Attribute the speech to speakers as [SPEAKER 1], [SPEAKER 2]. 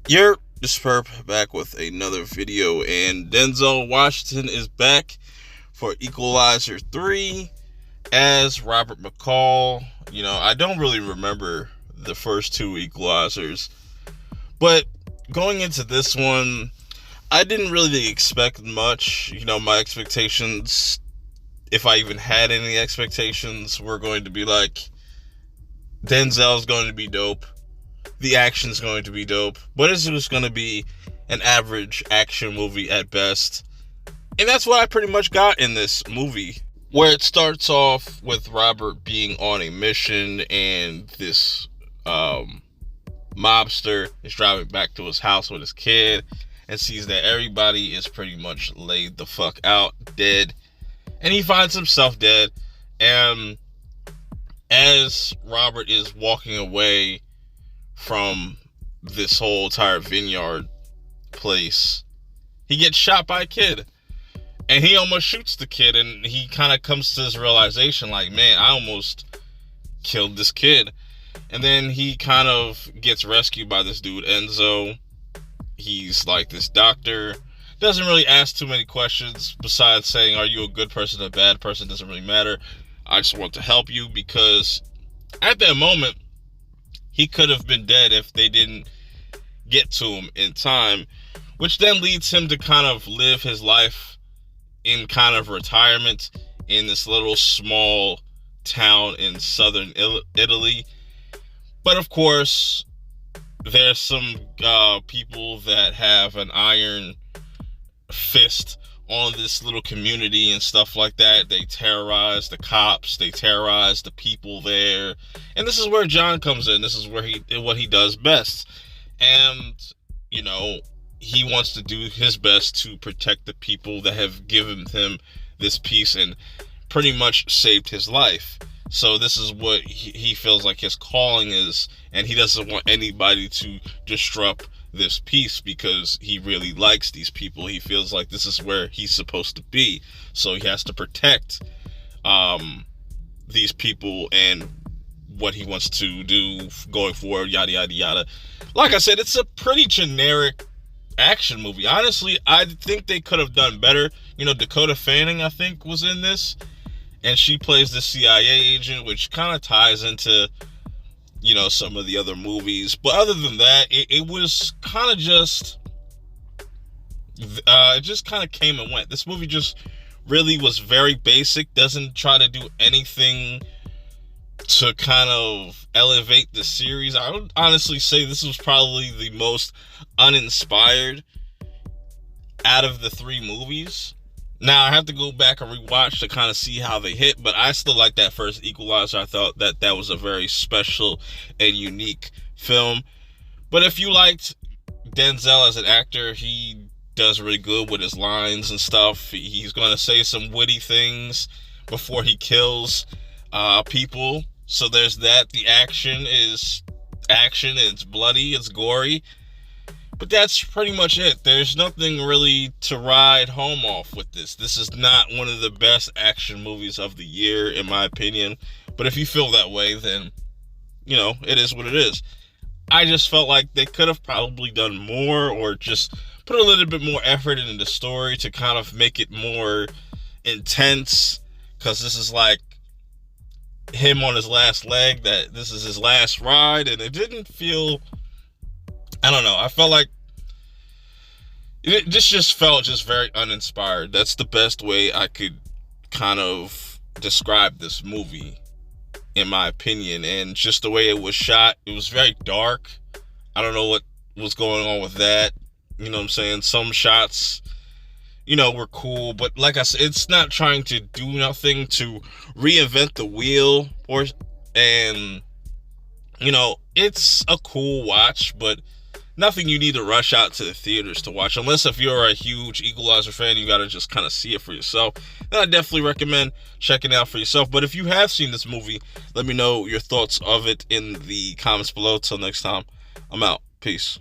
[SPEAKER 1] You're Disperp back with another video, and Denzel Washington is back for Equalizer 3 as Robert McCall. I don't really remember the first two Equalizers, but going into this one, I didn't really expect much. My expectations, if I even had any expectations, were going to be like, Denzel's going to be dope. The action's going to be dope, but it's just going to be an average action movie at best. And that's what I pretty much got in this movie, where it starts off with Robert being on a mission, and this mobster is driving back to his house with his kid and sees that everybody is pretty much laid the fuck out, dead. And he finds himself dead. And as Robert is walking away from this whole entire vineyard place, he gets shot by a kid, and he almost shoots the kid, and he kind of comes to his realization like, man, I almost killed this kid. And then he kind of gets rescued by this dude Enzo. He's like this doctor, doesn't really ask too many questions besides saying, are you a good person or a bad person? Doesn't really matter, I just want to help you. Because at that moment, he could have been dead if they didn't get to him in time, which then leads him to kind of live his life in kind of retirement in this little small town in southern Italy. But of course, there's some people that have an iron fist on this little community and stuff like that. They terrorize the cops, they terrorize the people there, and this is where John comes in. This is where what he does best. And he wants to do his best to protect the people that have given him this peace and pretty much saved his life. So this is what he feels like his calling is, and he doesn't want anybody to disrupt this peace because he really likes these people. He feels like this is where he's supposed to be, so he has to protect these people and what he wants to do going forward, yada yada yada. Like I said, it's a pretty generic action movie. Honestly, I think they could have done better. Dakota Fanning, I think, was in this, and she plays the CIA agent, which kind of ties into some of the other movies. But other than that, it was kind of just it just kind of came and went. This movie just really was very basic, doesn't try to do anything to kind of elevate the series. I would honestly say this was probably the most uninspired out of the three movies. Now, I have to go back and rewatch to kind of see how they hit, but I still like that first Equalizer. I thought that was a very special and unique film. But if you liked Denzel as an actor, he does really good with his lines and stuff. He's going to say some witty things before he kills people. So there's that. The action is action. It's bloody. It's gory. But that's pretty much it. There's nothing really to ride home off with this. This is not one of the best action movies of the year, in my opinion. But if you feel that way, then, it is what it is. I just felt like they could have probably done more, or just put a little bit more effort into the story to kind of make it more intense. Because this is like him on his last leg, that this is his last ride, and it didn't feel, I don't know, I felt like this just felt just very uninspired. That's the best way I could kind of describe this movie, in my opinion. And just the way it was shot, it was very dark. I don't know what was going on with that. You know what I'm saying? Some shots, were cool, but like I said, it's not trying to do nothing to reinvent the wheel, and it's a cool watch, but nothing you need to rush out to the theaters to watch, unless if you're a huge Equalizer fan, you gotta just kind of see it for yourself. Then I definitely recommend checking it out for yourself. But if you have seen this movie, let me know your thoughts of it in the comments below. Till next time, I'm out. Peace.